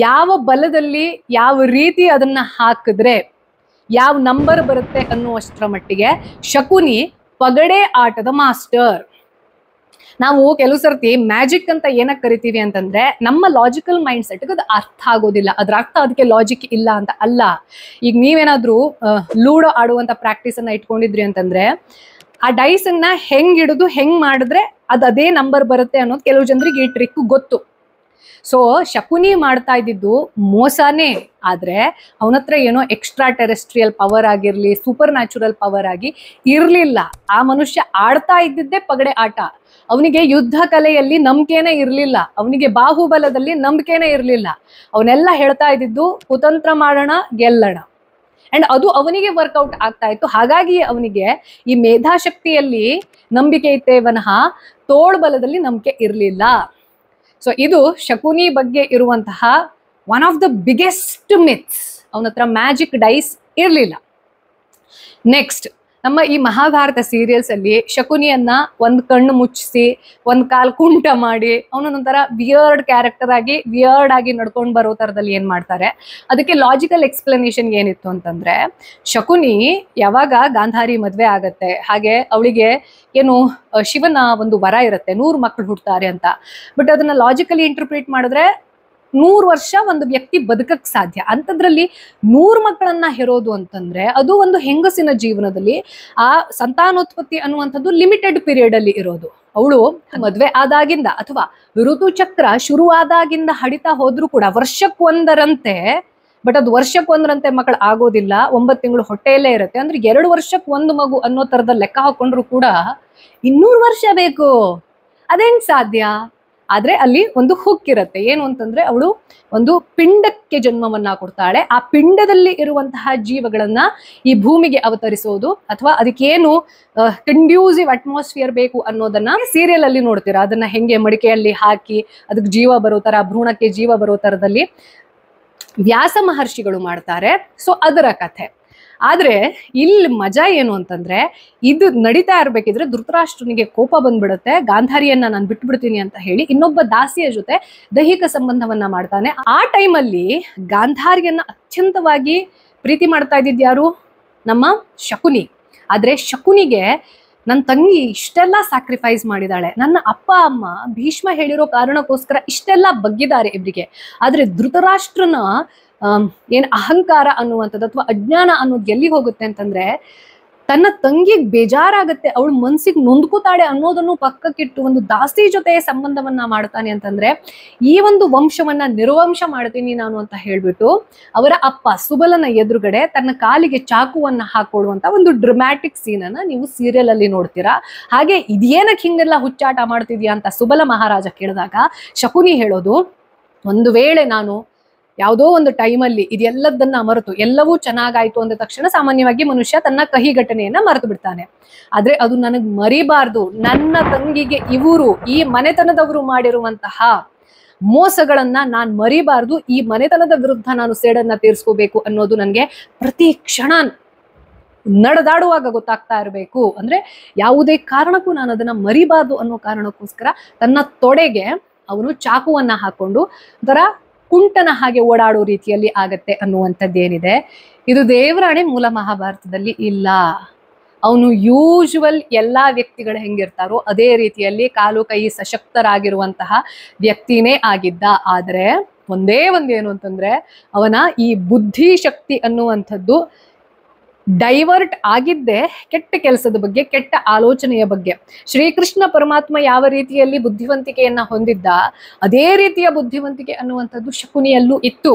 ಯಾವ ಬಲದಲ್ಲಿ ಯಾವ ರೀತಿ ಅದನ್ನ ಹಾಕಿದ್ರೆ ಯಾವ ನಂಬರ್ ಬರುತ್ತೆ ಅನ್ನುವಷ್ಟರ ಮಟ್ಟಿಗೆ ಶಕುನಿ ಪಗಡೆ ಆಟದ ಮಾಸ್ಟರ್. ನಾವು ಕೆಲವು ಸರ್ತಿ ಮ್ಯಾಜಿಕ್ ಅಂತ ಏನಕ್ಕೆ ಕರಿತೀವಿ ಅಂತಂದ್ರೆ, ನಮ್ಮ ಲಾಜಿಕಲ್ ಮೈಂಡ್ ಸೆಟ್ಗೆ ಅದು ಅರ್ಥ ಆಗೋದಿಲ್ಲ. ಅದ್ರ ಅರ್ಥ ಅದಕ್ಕೆ ಲಾಜಿಕ್ ಇಲ್ಲ ಅಂತ ಅಲ್ಲ. ಈಗ ನೀವೇನಾದ್ರೂ ಲೂಡೋ ಆಡುವಂತ ಪ್ರಾಕ್ಟೀಸ್ ಅನ್ನ ಇಟ್ಕೊಂಡಿದ್ರಿ ಅಂತಂದ್ರೆ, ಆ ಡೈಸ್ ಅನ್ನ ಹೆಂಗ್ ಹಿಡಿದು ಹೆಂಗ್ ಮಾಡಿದ್ರೆ ಅದೇ ನಂಬರ್ ಬರುತ್ತೆ ಅನ್ನೋದು ಕೆಲವು ಜನರಿಗೆ ಈ ಟ್ರಿಕ್ ಗೊತ್ತು. ಸೊ ಶಕುನಿ ಮಾಡ್ತಾ ಇದ್ದಿದ್ದು ಮೋಸನೇ. ಆದ್ರೆ ಅವನತ್ರ ಏನೋ ಎಕ್ಸ್ಟ್ರಾ ಟೆರೆಸ್ಟ್ರಿಯಲ್ ಪವರ್ ಆಗಿರ್ಲಿ, ಸೂಪರ್ ನ್ಯಾಚುರಲ್ ಪವರ್ ಆಗಿ ಇರ್ಲಿಲ್ಲ. ಆ ಮನುಷ್ಯ ಆಡ್ತಾ ಇದ್ದಿದ್ದೇ ಪಗಡೆ ಆಟ. ಅವನಿಗೆ ಯುದ್ಧ ಕಲೆಯಲ್ಲಿ ನಂಬಿಕೆನೇ ಇರ್ಲಿಲ್ಲ, ಅವನಿಗೆ ಬಾಹುಬಲದಲ್ಲಿ ನಂಬಿಕೆನೇ ಇರ್ಲಿಲ್ಲ. ಅವನೆಲ್ಲ ಹೇಳ್ತಾ ಇದ್ದಿದ್ದು ಕುತಂತ್ರ ಮಾಡೋಣ, ಗೆಲ್ಲೋಣ. ಅಂಡ್ ಅದು ಅವನಿಗೆ ವರ್ಕೌಟ್ ಆಗ್ತಾ ಇತ್ತು. ಹಾಗಾಗಿ ಅವನಿಗೆ ಈ ಮೇಧಾಶಕ್ತಿಯಲ್ಲಿ ನಂಬಿಕೆ ಇತ್ತೇ ವಿನಃ ತೋಳ್ಬಲದಲ್ಲಿ ನಂಬಿಕೆ ಇರಲಿಲ್ಲ. ಸೊ ಇದು ಶಕುನಿ ಬಗ್ಗೆ ಇರುವಂತಹ one of the biggest myths. ಅವನ ಹತ್ರ ಮ್ಯಾಜಿಕ್ ಡೈಸ್ ಇರಲಿಲ್ಲ. ನೆಕ್ಸ್ಟ್, ನಮ್ಮ ಈ ಮಹಾಭಾರತ ಸೀರಿಯಲ್ಸ್ ಅಲ್ಲಿ ಶಕುನಿಯನ್ನ ಒಂದ್ ಕಣ್ಣು ಮುಚ್ಚಿಸಿ ಒಂದ್ ಕಾಲ್ ಕುಂಟ ಮಾಡಿ ಅವನೊಂಥರ ವಿಯರ್ಡ್ ಕ್ಯಾರೆಕ್ಟರ್ ಆಗಿ ವಿಯರ್ಡ್ ಆಗಿ ನಡ್ಕೊಂಡು ಬರೋ ತರದಲ್ಲಿ ಏನ್ ಮಾಡ್ತಾರೆ. ಅದಕ್ಕೆ ಲಾಜಿಕಲ್ ಎಕ್ಸ್ಪ್ಲನೇಷನ್ ಏನಿತ್ತು ಅಂತಂದ್ರೆ, ಶಕುನಿ ಯಾವಾಗ ಗಾಂಧಾರಿ ಮದ್ವೆ ಆಗತ್ತೆ, ಹಾಗೆ ಅವಳಿಗೆ ಏನು ಶಿವನ ಒಂದು ವರ ಇರುತ್ತೆ 100 ಮಕ್ಕಳು ಹುಡ್ತಾರೆ ಅಂತ. ಬಟ್ ಅದನ್ನ ಲಾಜಿಕಲಿ ಇಂಟರ್ಪ್ರಿಟ್ ಮಾಡಿದ್ರೆ 100 ವರ್ಷ ಒಂದು ವ್ಯಕ್ತಿ ಬದುಕಕ್ ಸಾಧ್ಯ. ಅಂಥದ್ರಲ್ಲಿ 100 ಮಕ್ಕಳನ್ನ ಹೆರೋದು ಅಂತಂದ್ರೆ ಅದು ಒಂದು ಹೆಂಗಸಿನ ಜೀವನದಲ್ಲಿ ಆ ಸಂತಾನೋತ್ಪತ್ತಿ ಅನ್ನುವಂಥದ್ದು ಲಿಮಿಟೆಡ್ ಪೀರಿಯಡ್ ಅಲ್ಲಿ ಇರೋದು. ಅವಳು ಮದ್ವೆ ಆದಾಗಿಂದ ಅಥವಾ ಋತುಚಕ್ರ ಶುರುವಾದಾಗಿಂದ ಹಡಿತಾ ಹೋದ್ರು ಕೂಡ ವರ್ಷಕ್ಕೊಂದರಂತೆ, ಬಟ್ ಅದು ವರ್ಷಕ್ಕೊಂದರಂತೆ ಮಕ್ಕಳು ಆಗೋದಿಲ್ಲ. 9 ತಿಂಗಳು ಹೊಟ್ಟೆಯಲ್ಲೇ ಇರುತ್ತೆ. ಅಂದ್ರೆ 2 ವರ್ಷಕ್ಕೆ 1 ಮಗು ಅನ್ನೋ ತರದ ಲೆಕ್ಕ ಹಾಕೊಂಡ್ರು ಕೂಡ 200 ವರ್ಷ ಬೇಕು. ಅದೇನ್ ಸಾಧ್ಯ? ಆದ್ರೆ ಅಲ್ಲಿ ಒಂದು ಹುಕ್ ಇರುತ್ತೆ. ಏನು ಅಂತಂದ್ರೆ, ಅವಳು ಒಂದು ಪಿಂಡಕ್ಕೆ ಜನ್ಮವನ್ನ ಕೊಡ್ತಾಳೆ. ಆ ಪಿಂಡದಲ್ಲಿ ಇರುವಂತಹ ಜೀವಗಳನ್ನ ಈ ಭೂಮಿಗೆ ಅವತರಿಸೋದು, ಅಥವಾ ಅದಕ್ಕೇನು ಕಂಡ್ಯೂಸಿವ್ ಅಟ್ಮಾಸ್ಫಿಯರ್ ಬೇಕು ಅನ್ನೋದನ್ನ ಸೀರಿಯಲ್ ಅಲ್ಲಿ ನೋಡ್ತೀರಾ. ಅದನ್ನ ಹೆಂಗೆ ಮಡಿಕೆಯಲ್ಲಿ ಹಾಕಿ ಅದಕ್ಕೆ ಜೀವ ಬರೋ ತರ, ಭ್ರೂಣಕ್ಕೆ ಜೀವ ಬರೋ ತರದಲ್ಲಿ ವ್ಯಾಸ ಮಹರ್ಷಿಗಳು ಮಾಡ್ತಾರೆ. ಸೊ ಅದರ ಕಥೆ. ಆದ್ರೆ ಇಲ್ಲಿ ಮಜಾ ಏನು ಅಂತಂದ್ರೆ, ಇದು ನಡೀತಾ ಇರ್ಬೇಕಿದ್ರೆ ಧೃತರಾಷ್ಟ್ರನಿಗೆ ಕೋಪ ಬಂದ್ಬಿಡುತ್ತೆ. ಗಾಂಧಾರಿಯನ್ನ ನಾನು ಬಿಟ್ಬಿಡ್ತೀನಿ ಅಂತ ಹೇಳಿ ಇನ್ನೊಬ್ಬ ದಾಸಿಯ ಜೊತೆ ದೈಹಿಕ ಸಂಬಂಧವನ್ನ ಮಾಡ್ತಾನೆ. ಆ ಟೈಮಲ್ಲಿ ಗಾಂಧಾರಿಯನ್ನ ಅತ್ಯಂತವಾಗಿ ಪ್ರೀತಿ ಮಾಡ್ತಾ ಇದ್ದಿದ್ ಯಾರು? ನಮ್ಮ ಶಕುನಿ. ಆದ್ರೆ ಶಕುನಿಗೆ ನನ್ನ ತಂಗಿ ಇಷ್ಟೆಲ್ಲ ಸ್ಯಾಕ್ರಿಫೈಸ್ ಮಾಡಿದಾಳೆ, ನನ್ನ ಅಪ್ಪ ಅಮ್ಮ ಭೀಷ್ಮ ಹೇಳಿರೋ ಕಾರಣಕ್ಕೋಸ್ಕರ ಇಷ್ಟೆಲ್ಲ ಬಗ್ಗಿದ್ದಾರೆ ಇವ್ರಿಗೆ. ಆದ್ರೆ ಧೃತರಾಷ್ಟ್ರನ ಏನ್ ಅಹಂಕಾರ ಅನ್ನುವಂಥದ್ದು ಅಥವಾ ಅಜ್ಞಾನ ಅನ್ನೋದು ಎಲ್ಲಿ ಹೋಗುತ್ತೆ ಅಂತಂದ್ರೆ, ತನ್ನ ತಂಗಿಗೆ ಬೇಜಾರಾಗತ್ತೆ, ಅವಳು ಮನ್ಸಿಗೆ ನೊಂದ್ಕೋತಾಳೆ ಅನ್ನೋದನ್ನು ಪಕ್ಕಕ್ಕಿಟ್ಟು ಒಂದು ದಾಸಿ ಜೊತೆ ಸಂಬಂಧವನ್ನ ಮಾಡ್ತಾನೆ ಅಂತಂದ್ರೆ, ಈ ಒಂದು ವಂಶವನ್ನ ನಿರ್ವಂಶ ಮಾಡ್ತೀನಿ ನಾನು ಅಂತ ಹೇಳ್ಬಿಟ್ಟು ಅವರ ಅಪ್ಪ ಸುಬಲನ ಎದುರುಗಡೆ ತನ್ನ ಕಾಲಿಗೆ ಚಾಕುವನ್ನ ಹಾಕೊಡುವಂತ ಒಂದು ಡ್ರಮ್ಯಾಟಿಕ್ ಸೀನ್ ಅನ್ನ ನೀವು ಸೀರಿಯಲ್ ಅಲ್ಲಿ ನೋಡ್ತೀರಾ. ಹಾಗೆ ಇದೇನಕ್ಕೆ ಹಿಂಗೆಲ್ಲ ಹುಚ್ಚಾಟ ಮಾಡ್ತಿದ್ಯಾ ಅಂತ ಸುಬಲ ಮಹಾರಾಜ ಕೇಳಿದಾಗ ಶಕುನಿ ಹೇಳೋದು, ಒಂದು ವೇಳೆ ನಾನು ಯಾವುದೋ ಒಂದು ಟೈಮಲ್ಲಿ ಇದೆಲ್ಲದನ್ನ ಮರೆತು ಎಲ್ಲವೂ ಚೆನ್ನಾಗಾಯ್ತು ಅಂದ ತಕ್ಷಣ ಸಾಮಾನ್ಯವಾಗಿ ಮನುಷ್ಯ ತನ್ನ ಕಹಿ ಘಟನೆಯನ್ನ ಮರೆತು ಬಿಡ್ತಾನೆ. ಆದ್ರೆ ಅದು ನನಗ್ ಮರಿಬಾರ್ದು. ನನ್ನ ತಂಗಿಗೆ ಇವರು ಈ ಮನೆತನದವರು ಮಾಡಿರುವಂತಹ ಮೋಸಗಳನ್ನ ನಾನ್ ಮರಿಬಾರ್ದು. ಈ ಮನೆತನದ ವಿರುದ್ಧ ನಾನು ಸೇಡನ್ನ ತೀರ್ಸ್ಕೋಬೇಕು ಅನ್ನೋದು ನನಗೆ ಪ್ರತಿ ಕ್ಷಣ ನಡೆದಾಡುವಾಗ ಗೊತ್ತಾಗ್ತಾ ಇರಬೇಕು. ಅಂದ್ರೆ ಯಾವುದೇ ಕಾರಣಕ್ಕೂ ನಾನು ಅದನ್ನ ಮರಿಬಾರ್ದು ಅನ್ನೋ ಕಾರಣಕ್ಕೋಸ್ಕರ ತನ್ನ ತೊಡೆಗೆ ಅವನು ಚಾಕುವನ್ನ ಹಾಕೊಂಡು ಒಂಥರ ಕುಂಟನ ಹಾಗೆ ಓಡಾಡೋ ರೀತಿಯಲ್ಲಿ ಆಗತ್ತೆ ಅನ್ನುವಂಥದ್ದೇನಿದೆ, ಇದು ದೇವರಾಣೆ ಮೂಲ ಮಹಾಭಾರತದಲ್ಲಿ ಇಲ್ಲ. ಅವನು ಯೂಶುವಲ್ ಎಲ್ಲಾ ವ್ಯಕ್ತಿಗಳು ಹೆಂಗಿರ್ತಾರೋ ಅದೇ ರೀತಿಯಲ್ಲಿ ಕಾಲು ಕೈ ಸಶಕ್ತರಾಗಿರುವಂತಹ ವ್ಯಕ್ತಿನೇ ಆಗಿದ್ದ. ಆದ್ರೆ ಒಂದೇ ಒಂದೇನು ಅಂತಂದ್ರೆ, ಅವನ ಈ ಬುದ್ಧಿ ಶಕ್ತಿ ಅನ್ನುವಂಥದ್ದು ಡೈವರ್ಟ್ ಆಗಿದ್ದೆ ಕೆಟ್ಟ ಕೆಲಸದ ಬಗ್ಗೆ, ಕೆಟ್ಟ ಆಲೋಚನೆಯ ಬಗ್ಗೆ. ಶ್ರೀಕೃಷ್ಣ ಪರಮಾತ್ಮ ಯಾವ ರೀತಿಯಲ್ಲಿ ಬುದ್ಧಿವಂತಿಕೆಯನ್ನ ಹೊಂದಿದ್ದ, ಅದೇ ರೀತಿಯ ಬುದ್ಧಿವಂತಿಕೆ ಅನ್ನುವಂಥದ್ದು ಶಕುನಿಯಲ್ಲೂ ಇತ್ತು.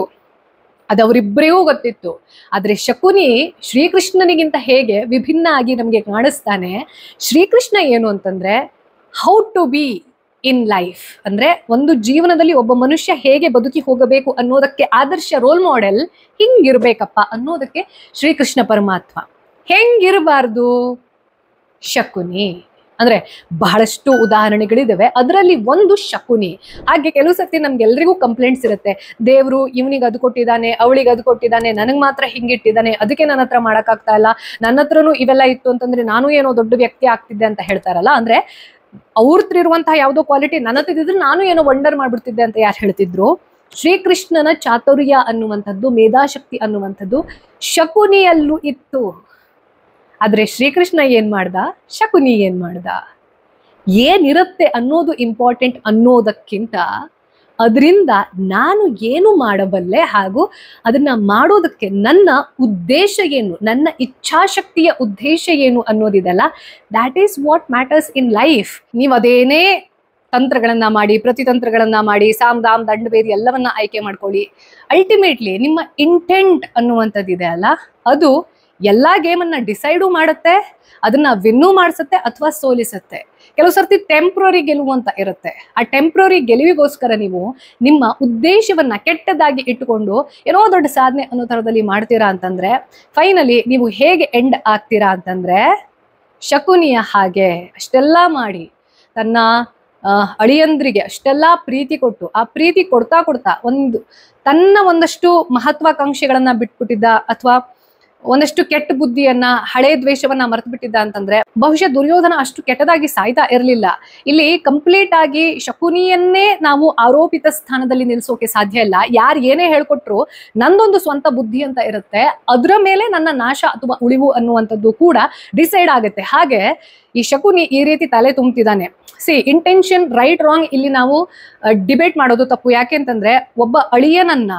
ಅದು ಅವರಿಬ್ಬರಿಗೂ ಗೊತ್ತಿತ್ತು. ಆದ್ರೆ ಶಕುನಿ ಶ್ರೀಕೃಷ್ಣನಿಗಿಂತ ಹೇಗೆ ವಿಭಿನ್ನ ಆಗಿ ನಮಗೆ ಕಾಣಿಸ್ತಾನೆ. ಶ್ರೀಕೃಷ್ಣ ಏನು ಅಂತಂದ್ರೆ how to be in life, ಅಂದ್ರೆ ಒಂದು ಜೀವನದಲ್ಲಿ ಒಬ್ಬ ಮನುಷ್ಯ ಹೇಗೆ ಬದುಕಿ ಹೋಗಬೇಕು ಅನ್ನೋದಕ್ಕೆ ಆದರ್ಶ ರೋಲ್ ಮಾಡೆಲ್ ಹಿಂಗಿರ್ಬೇಕಪ್ಪ ಅನ್ನೋದಕ್ಕೆ ಶ್ರೀಕೃಷ್ಣ ಪರಮಾತ್ಮ. ಹೆಂಗಿರಬಾರ್ದು? ಶಕುನಿ ಅಂದ್ರೆ ಬಹಳಷ್ಟು ಉದಾಹರಣೆಗಳಿದಾವೆ, ಅದರಲ್ಲಿ ಒಂದು ಶಕುನಿ. ಹಾಗೆ ಕೆಲವು ಸರ್ತಿ ನಮ್ಗೆಲ್ರಿಗೂ ಕಂಪ್ಲೇಂಟ್ಸ್ ಇರುತ್ತೆ, ದೇವ್ರು ಇವನಿಗೆ ಅದು ಕೊಟ್ಟಿದ್ದಾನೆ, ಅವಳಿಗೆ ಅದು ಕೊಟ್ಟಿದ್ದಾನೆ, ನನಗ್ ಮಾತ್ರ ಹಿಂಗಿಟ್ಟಿದ್ದಾನೆ, ಅದಕ್ಕೆ ನನ್ನ ಹತ್ರ ಮಾಡಕ್ಕಾಗ್ತಾ ಇಲ್ಲ, ನನ್ನ ಹತ್ರನೂ ಇವೆಲ್ಲ ಇತ್ತು ಅಂತಂದ್ರೆ ನಾನು ಏನೋ ದೊಡ್ಡ ವ್ಯಕ್ತಿ ಆಗ್ತಿದ್ದೆ ಅಂತ ಹೇಳ್ತಾರಲ್ಲ. ಅಂದ್ರೆ ಅವ್ರತ್ರ ಇರುವಂತಹ ಯಾವುದೋ ಕ್ವಾಲಿಟಿ ನನ್ನ ಹತ್ರ ಇದ್ರೆ ನಾನು ಏನೋ ವಂಡರ್ ಮಾಡ್ಬಿಡ್ತಿದ್ದೆ ಅಂತ ಯಾರು ಹೇಳ್ತಿದ್ರು? ಶ್ರೀಕೃಷ್ಣನ ಚಾತುರ್ಯ ಅನ್ನುವಂಥದ್ದು, ಮೇಧಾಶಕ್ತಿ ಅನ್ನುವಂಥದ್ದು ಶಕುನಿಯಲ್ಲೂ ಇತ್ತು. ಆದ್ರೆ ಶ್ರೀಕೃಷ್ಣ ಏನ್ ಮಾಡ್ದ, ಶಕುನಿ ಏನ್ ಮಾಡ್ದ? ಏನಿರುತ್ತೆ ಅನ್ನೋದು ಇಂಪಾರ್ಟೆಂಟ್ ಅನ್ನೋದಕ್ಕಿಂತ ಅದರಿಂದ ನಾನು ಏನು ಮಾಡಬಲ್ಲೆ ಹಾಗೂ ಅದನ್ನ ಮಾಡೋದಕ್ಕೆ ನನ್ನ ಉದ್ದೇಶ ಏನು, ನನ್ನ ಇಚ್ಛಾಶಕ್ತಿಯ ಉದ್ದೇಶ ಏನು ಅನ್ನೋದಿದೆಲ್ಲ, that is what matters in life. ನೀವು ಅದೇನೇ ತಂತ್ರಗಳನ್ನ ಮಾಡಿ, ಪ್ರತಿತಂತ್ರಗಳನ್ನ ಮಾಡಿ, ಸಾಮ್ ದಾಮ್ ದಂಡ ಬೇದಿ ಎಲ್ಲವನ್ನ ಆಯ್ಕೆ ಮಾಡ್ಕೊಳ್ಳಿ, ಅಲ್ಟಿಮೇಟ್ಲಿ ನಿಮ್ಮ ಇಂಟೆಂಟ್ ಅನ್ನುವಂಥದ್ದಿದೆ ಅಲ್ಲ, ಅದು ಎಲ್ಲಾ ಗೇಮನ್ನ ಡಿಸೈಡು ಮಾಡುತ್ತೆ, ಅದನ್ನ ವಿನ್ನೂ ಮಾಡಿಸುತ್ತೆ ಅಥವಾ ಸೋಲಿಸುತ್ತೆ. ಕೆಲವು ಸರ್ತಿ ಟೆಂಪ್ರರಿ ಗೆಲುವು ಅಂತ ಇರುತ್ತೆ. ಆ ಟೆಂಪ್ರರಿ ಗೆಲುವಿಗೋಸ್ಕರ ನೀವು ನಿಮ್ಮ ಉದ್ದೇಶವನ್ನ ಕೆಟ್ಟದಾಗಿ ಇಟ್ಟುಕೊಂಡು ಏನೋ ದೊಡ್ಡ ಸಾಧನೆ ಅನ್ನೋ ತರದಲ್ಲಿ ಮಾಡ್ತೀರಾ ಅಂತಂದ್ರೆ ಫೈನಲಿ ನೀವು ಹೇಗೆ ಎಂಡ್ ಆಗ್ತೀರಾ ಅಂತಂದ್ರೆ ಶಕುನಿಯ ಹಾಗೆ. ಅಷ್ಟೆಲ್ಲ ಮಾಡಿ ತನ್ನ ಅಳಿಯಂದ್ರಿಗೆ ಅಷ್ಟೆಲ್ಲ ಪ್ರೀತಿ ಕೊಟ್ಟು, ಆ ಪ್ರೀತಿ ಕೊಡ್ತಾ ಕೊಡ್ತಾ ತನ್ನ ಒಂದಷ್ಟು ಮಹತ್ವಾಕಾಂಕ್ಷೆಗಳನ್ನ ಬಿಟ್ಬಿಟ್ಟಿದ್ದ, ಅಥವಾ ಒಂದಷ್ಟು ಕೆಟ್ಟ ಬುದ್ಧಿಯನ್ನ, ಹಳೆ ದ್ವೇಷವನ್ನ ಮರೆತು ಬಿಟ್ಟಿದ್ದ ಅಂತಂದ್ರೆ ಬಹುಶಃ ದುರ್ಯೋಧನ ಅಷ್ಟು ಕೆಟ್ಟದಾಗಿ ಸಾಯ್ತಾ ಇರಲಿಲ್ಲ. ಇಲ್ಲಿ ಕಂಪ್ಲೀಟ್ ಆಗಿ ಶಕುನಿಯನ್ನೇ ನಾವು ಆರೋಪಿತ ಸ್ಥಾನದಲ್ಲಿ ನಿಲ್ಸೋಕೆ ಸಾಧ್ಯ ಇಲ್ಲ. ಯಾರು ಏನೇ ಹೇಳ್ಕೊಟ್ರು ನಂದೊಂದು ಸ್ವಂತ ಬುದ್ಧಿ ಅಂತ ಇರುತ್ತೆ, ಅದರ ಮೇಲೆ ನನ್ನ ನಾಶ ಅಥವಾ ಉಳಿವು ಅನ್ನುವಂಥದ್ದು ಕೂಡ ಡಿಸೈಡ್ ಆಗುತ್ತೆ. ಹಾಗೆ ಈ ಶಕುನಿ ಈ ರೀತಿ ತಲೆ ತುಂಬ್ತಿದ್ದಾನೆ. ಇಂಟೆನ್ಷನ್ ರೈಟ್ ರಾಂಗ್ ಇಲ್ಲಿ ನಾವು ಡಿಬೇಟ್ ಮಾಡೋದು ತಪ್ಪು. ಯಾಕೆ ಅಂತಂದ್ರೆ ಒಬ್ಬ ಅಳಿಯನನ್ನ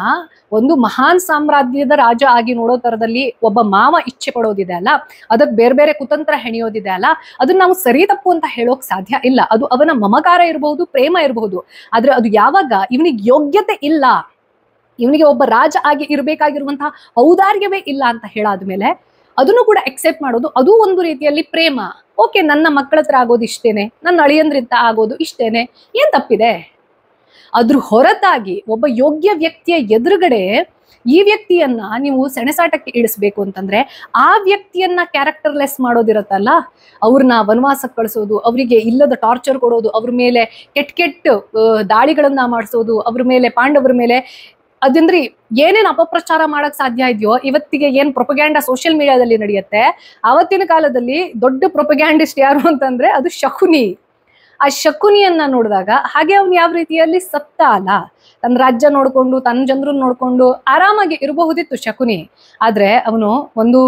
ಒಂದು ಮಹಾನ್ ಸಾಮ್ರಾಜ್ಯದ ರಾಜ ಆಗಿ ನೋಡೋ ತರದಲ್ಲಿ ಒಬ್ಬ ಮಾವ ಇಚ್ಛೆ ಪಡೋದಿದೆ ಅಲ್ಲ, ಅದಕ್ಕೆ ಬೇರೆ ಬೇರೆ ಕುತಂತ್ರ ಹೆಣೆಯೋದಿದೆ ಅಲ್ಲ, ಅದನ್ನ ನಾವು ಸರಿ ತಪ್ಪು ಅಂತ ಹೇಳೋಕ್ ಸಾಧ್ಯ ಇಲ್ಲ. ಅದು ಅವನ ಮಮಕಾರ ಇರಬಹುದು, ಪ್ರೇಮ ಇರಬಹುದು. ಆದ್ರೆ ಅದು ಯಾವಾಗ ಇವನಿಗೆ ಯೋಗ್ಯತೆ ಇಲ್ಲ, ಇವನಿಗೆ ಒಬ್ಬ ರಾಜ ಆಗಿ ಇರಬೇಕಾಗಿರುವಂತಹ ಔದಾರ್ಯವೇ ಇಲ್ಲ ಅಂತ ಹೇಳಾದ್ಮೇಲೆ ಅದನ್ನು ಕೂಡ ಎಕ್ಸೆಪ್ಟ್ ಮಾಡೋದು, ಅದು ಒಂದು ರೀತಿಯಲ್ಲಿ ಪ್ರೇಮ. ಓಕೆ, ನನ್ನ ಮಕ್ಕಳ ಹತ್ರ ಆಗೋದು ಇಷ್ಟೇನೆ, ನನ್ನ ಅಳಿಯಂದ್ರಿಂದ ಆಗೋದು ಇಷ್ಟೇನೆ, ಏನ್ ತಪ್ಪಿದೆ? ಅದ್ರ ಹೊರತಾಗಿ ಒಬ್ಬ ಯೋಗ್ಯ ವ್ಯಕ್ತಿಯ ಎದುರುಗಡೆ ಈ ವ್ಯಕ್ತಿಯನ್ನ ನೀವು ಸೆಣಸಾಟಕ್ಕೆ ಇಳಿಸ್ಬೇಕು ಅಂತಂದ್ರೆ ಆ ವ್ಯಕ್ತಿಯನ್ನ ಕ್ಯಾರೆಕ್ಟರ್ಲೆಸ್ ಮಾಡೋದಿರತ್ತಲ್ಲ, ಅವ್ರನ್ನ ವನವಾಸಕ್ಕೆ ಕಳಿಸೋದು, ಅವರಿಗೆ ಇಲ್ಲದ ಟಾರ್ಚರ್ ಕೊಡೋದು, ಅವ್ರ ಮೇಲೆ ಕೆಟ್ಟ ದಾಳಿಗಳನ್ನ ಮಾಡಿಸೋದು, ಅವ್ರ ಮೇಲೆ ಪಾಂಡವರ ಮೇಲೆ ಅದಂದ್ರೆ ಏನೇನ್ ಅಪಪ್ರಚಾರ ಮಾಡಕ್ ಸಾಧ್ಯ ಇದೆಯೋ, ಇವತ್ತಿಗೆ ಏನ್ ಪ್ರೊಪಗ್ಯಾಂಡ ಸೋಷಿಯಲ್ ಮೀಡಿಯಾದಲ್ಲಿ ನಡೆಯುತ್ತೆ, ಆವತ್ತಿನ ಕಾಲದಲ್ಲಿ ದೊಡ್ಡ ಪ್ರೊಪಗ್ಯಾಂಡಿಸ್ಟ್ ಯಾರು ಅಂತಂದ್ರೆ ಅದು ಶಕುನಿ. ಆ ಶಕುನಿಯನ್ನ ನೋಡಿದಾಗ ಹಾಗೆ ಅವ್ನು ಯಾವ ರೀತಿಯಲ್ಲಿ ಸತ್ತ ಅಲ್ಲ, ತನ್ನ ರಾಜ್ಯ ನೋಡ್ಕೊಂಡು ತನ್ನ ಜನರನ್ನ ನೋಡ್ಕೊಂಡು ಆರಾಮಾಗಿ ಇರಬಹುದಿತ್ತು ಶಕುನಿ. ಆದ್ರೆ ಅವನು ಒಂದು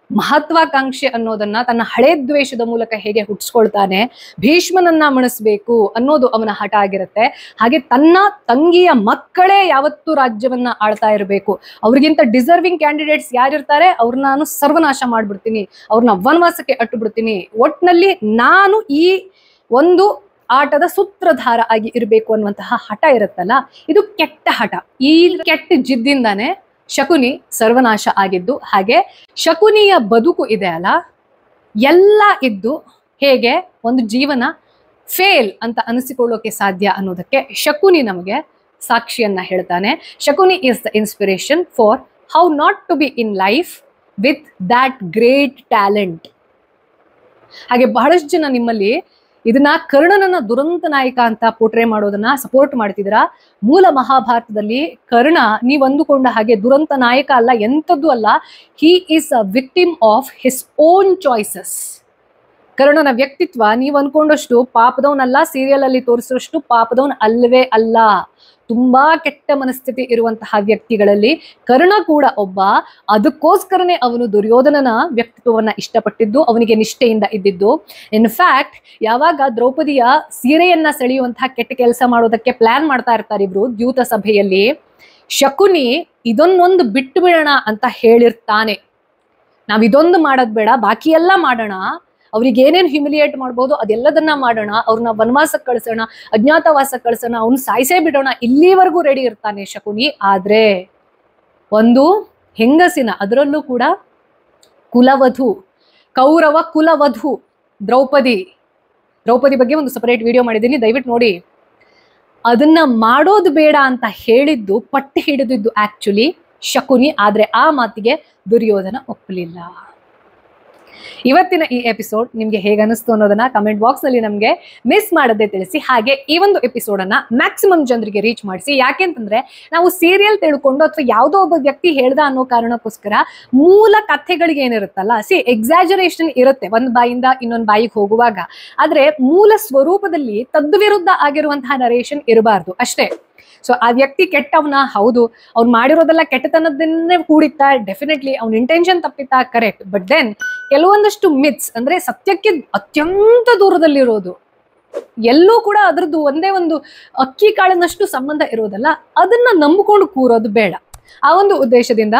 ಮಹತ್ವಾಕಾಂಕ್ಷೆ ಅನ್ನೋದನ್ನ ತನ್ನ ಹಳೆ ದ್ವೇಷದ ಮೂಲಕ ಹೇಗೆ ಹುಟ್ಟಿಸ್ಕೊಳ್ತಾನೆ, ಭೀಷ್ಮನನ್ನ ಮಣಿಸ್ಬೇಕು ಅನ್ನೋದು ಅವನ ಹಠ ಆಗಿರುತ್ತೆ. ಹಾಗೆ ತನ್ನ ತಂಗಿಯ ಮಕ್ಕಳೇ ಯಾವತ್ತೂ ರಾಜ್ಯವನ್ನ ಆಳ್ತಾ ಇರಬೇಕು, ಅವ್ರಿಗಿಂತ ಡಿಸರ್ವಿಂಗ್ ಕ್ಯಾಂಡಿಡೇಟ್ಸ್ ಯಾರಿರ್ತಾರೆ ಅವ್ರನ್ನ ನಾನು ಸರ್ವನಾಶ ಮಾಡ್ಬಿಡ್ತೀನಿ, ಅವ್ರನ್ನ ವನವಾಸಕ್ಕೆ ಅಟ್ಟು ಬಿಡ್ತೀನಿ, ಒಟ್ನಲ್ಲಿ ನಾನು ಈ ಒಂದು ಆಟದ ಸೂತ್ರಧಾರ ಆಗಿ ಇರಬೇಕು ಅನ್ನುವಂತಹ ಹಠ ಇರುತ್ತಲ್ಲ, ಇದು ಕೆಟ್ಟ ಹಠ. ಈ ಕೆಟ್ಟ ಜಿದ್ದಿಂದಾನೆ ಶಕುನಿ ಸರ್ವನಾಶ ಆಗಿದ್ದು. ಹಾಗೆ ಶಕುನಿಯ ಬದುಕು ಇದೆ ಅಲ್ಲ, ಎಲ್ಲ ಇದ್ದು ಹೇಗೆ ಒಂದು ಜೀವನ ಫೇಲ್ ಅಂತ ಅನಿಸಿಕೊಳ್ಳೋಕೆ ಸಾಧ್ಯ ಅನ್ನೋದಕ್ಕೆ ಶಕುನಿ ನಮಗೆ ಸಾಕ್ಷಿಯನ್ನ ಹೇಳ್ತಾನೆ. Shakuni is the inspiration for how not to be in life with that great talent. ಹಾಗೆ ಬಹಳಷ್ಟು ಜನ ನಿಮ್ಮಲ್ಲಿ ಇದನ್ನ ಕರ್ಣನನ್ನ ದುರಂತ ನಾಯಕ ಅಂತ ಪೋಟ್ರೆ ಮಾಡೋದನ್ನ ಸಪೋರ್ಟ್ ಮಾಡ್ತಿದ್ದೀರಾ. ಮೂಲ ಮಹಾಭಾರತದಲ್ಲಿ ಕರ್ಣ ನೀವು ಅಂದುಕೊಂಡ ಹಾಗೆ ದುರಂತ ನಾಯಕ ಅಲ್ಲ, ಎಂಥದ್ದು ಅಲ್ಲ. He is a victim of his own choices. ಕರ್ಣನ ವ್ಯಕ್ತಿತ್ವ ನೀವು ಅನ್ಕೊಂಡಷ್ಟು ಪಾಪದವನಲ್ಲ, ಸೀರಿಯಲ್ ಅಲ್ಲಿ ತೋರಿಸುವಷ್ಟು ಪಾಪದವನ್ ಅಲ್ಲವೇ ಅಲ್ಲ. ತುಂಬಾ ಕೆಟ್ಟ ಮನಸ್ಥಿತಿ ಇರುವಂತಹ ವ್ಯಕ್ತಿಗಳಲ್ಲಿ ಕರ್ಣ ಕೂಡ ಒಬ್ಬ. ಅದಕ್ಕೋಸ್ಕರನೇ ಅವನು ದುರ್ಯೋಧನನ ವ್ಯಕ್ತಿತ್ವವನ್ನ ಇಷ್ಟಪಟ್ಟಿದ್ದು, ಅವನಿಗೆ ನಿಷ್ಠೆಯಿಂದ ಇದ್ದಿದ್ದು. ಇನ್ಫ್ಯಾಕ್ಟ್ ಯಾವಾಗ ದ್ರೌಪದಿಯ ಸೀರೆಯನ್ನ ಸೆಳೆಯುವಂತಹ ಕೆಟ್ಟ ಕೆಲಸ ಮಾಡೋದಕ್ಕೆ ಪ್ಲಾನ್ ಮಾಡ್ತಾ ಇರ್ತಾರೆ ಇಬ್ರು ದ್ಯೂತ ಸಭೆಯಲ್ಲಿ, ಶಕುನಿ ಇದನ್ನೊಂದು ಬಿಟ್ಟು ಬಿಡೋಣ ಅಂತ ಹೇಳಿರ್ತಾನೆ. ನಾವ್ ಇದೊಂದು ಮಾಡೋದ್ ಬೇಡ, ಬಾಕಿ ಎಲ್ಲ ಮಾಡೋಣ, ಅವ್ರಿಗೆ ಏನೇನ್ ಹ್ಯುಮಿಲಿಯೇಟ್ ಮಾಡ್ಬೋದು ಅದೆಲ್ಲದನ್ನ ಮಾಡೋಣ, ಅವ್ರನ್ನ ವನವಾಸಕ್ಕೆ ಕಳ್ಸೋಣ, ಅಜ್ಞಾತವಾಸಕ್ಕೆ ಕಳ್ಸೋಣ, ಅವ್ನ ಸಾಯಿಸೇ ಬಿಡೋಣ, ಇಲ್ಲಿವರೆಗೂ ರೆಡಿ ಇರ್ತಾನೆ ಶಕುನಿ. ಆದ್ರೆ ಒಂದು ಹೆಂಗಸಿನ, ಅದರಲ್ಲೂ ಕೂಡ ಕುಲವಧು, ಕೌರವ ಕುಲವಧು ದ್ರೌಪದಿ ಬಗ್ಗೆ ಒಂದು ಸಪರೇಟ್ ವಿಡಿಯೋ ಮಾಡಿದ್ದೀನಿ, ದಯವಿಟ್ಟು ನೋಡಿ. ಅದನ್ನ ಮಾಡೋದು ಬೇಡ ಅಂತ ಹೇಳಿದ್ದು, ಪಟ್ಟು ಹಿಡಿದಿದ್ದು ಆಕ್ಚುಲಿ ಶಕುನಿ. ಆದ್ರೆ ಆ ಮಾತಿಗೆ ದುರ್ಯೋಧನ ಒಪ್ಪಲಿಲ್ಲ. ಇವತ್ತಿನ ಈ ಎಪಿಸೋಡ್ ನಿಮ್ಗೆ ಹೇಗೆ ಅನಿಸ್ತು ಅನ್ನೋದನ್ನ ಕಮೆಂಟ್ ಬಾಕ್ಸ್ ನಲ್ಲಿ ನಮ್ಗೆ ಮಿಸ್ ಮಾಡದೆ ತಿಳಿಸಿ. ಹಾಗೆ ಈ ಒಂದು ಎಪಿಸೋಡ್ ಅನ್ನ ಮ್ಯಾಕ್ಸಿಮಮ್ ಜನರಿಗೆ ರೀಚ್ ಮಾಡಿಸಿ. ಯಾಕೆಂತಂದ್ರೆ ನಾವು ಸೀರಿಯಲ್ ತಿಳ್ಕೊಂಡು ಅಥವಾ ಯಾವುದೋ ಒಬ್ಬ ವ್ಯಕ್ತಿ ಹೇಳ್ದ ಅನ್ನೋ ಕಾರಣಕ್ಕೋಸ್ಕರ ಮೂಲ ಕಥೆಗಳಿಗೆ ಏನಿರುತ್ತಲ್ಲ, ಎಕ್ಸಾಜರೇಷನ್ ಇರುತ್ತೆ ಒಂದ್ ಬಾಯಿಂದ ಇನ್ನೊಂದು ಬಾಯಿಗೆ ಹೋಗುವಾಗ. ಆದ್ರೆ ಮೂಲ ಸ್ವರೂಪದಲ್ಲಿ ತದ್ವಿರುದ್ಧ ಆಗಿರುವಂತಹ ನರೇಷನ್ ಇರಬಾರ್ದು ಅಷ್ಟೇ. ಸೊ ಆ ವ್ಯಕ್ತಿ ಕೆಟ್ಟವನ, ಹೌದು, ಅವ್ನು ಮಾಡಿರೋದೆಲ್ಲ ಕೆಟ್ಟತನದನ್ನೇ ಕೂಡಿತ್ತಾ, ಡೆಫಿನೆಟ್ಲಿ ಅವ್ನ ಇಂಟೆನ್ಷನ್ ತಪ್ಪಿತ್ತಾ, ಕರೆಕ್ಟ್. ಬಟ್ ದೆನ್ ಕೆಲವೊಂದಷ್ಟು ಮಿತ್ಸ್ ಅಂದ್ರೆ ಸತ್ಯಕ್ಕೆ ಅತ್ಯಂತ ದೂರದಲ್ಲಿರೋದು, ಎಲ್ಲೂ ಕೂಡ ಅದ್ರದ್ದು ಒಂದೇ ಒಂದು ಅಕ್ಕಿ ಕಾಳಿನಷ್ಟು ಸಂಬಂಧ ಇರೋದಲ್ಲ, ಅದನ್ನ ನಂಬಿಕೊಂಡು ಕೂರೋದು ಬೇಡ. ಆ ಒಂದು ಉದ್ದೇಶದಿಂದ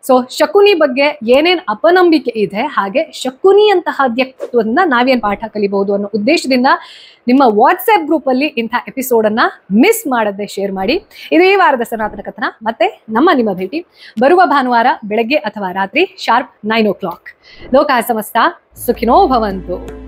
ಸೊ ಶಕುನಿ ಬಗ್ಗೆ ಏನೇನ್ ಅಪನಂಬಿಕೆ ಇದೆ, ಹಾಗೆ ಶಕುನಿ ಅಂತಹ ವ್ಯಕ್ತಿತ್ವದಿಂದ ನಾವೇನ್ ಪಾಠ ಕಲಿಬಹುದು ಅನ್ನೋ ಉದ್ದೇಶದಿಂದ ನಿಮ್ಮ ವಾಟ್ಸ್ಆಪ್ ಗ್ರೂಪ್ ಅಲ್ಲಿ ಇಂಥ ಎಪಿಸೋಡ್ ಅನ್ನ ಮಿಸ್ ಮಾಡದೆ ಶೇರ್ ಮಾಡಿ. ಇದು ಈ ವಾರದ ಸನಾತನ ಕಥನ. ಮತ್ತೆ ನಿಮ್ಮ ಭೇಟಿ ಬರುವ ಭಾನುವಾರ ಬೆಳಗ್ಗೆ ಅಥವಾ ರಾತ್ರಿ ಶಾರ್ಪ್ 9 o'clock. ಲೋಕ ಸಮಸ್ತ ಸುಖಿನೋ ಭವಂತು.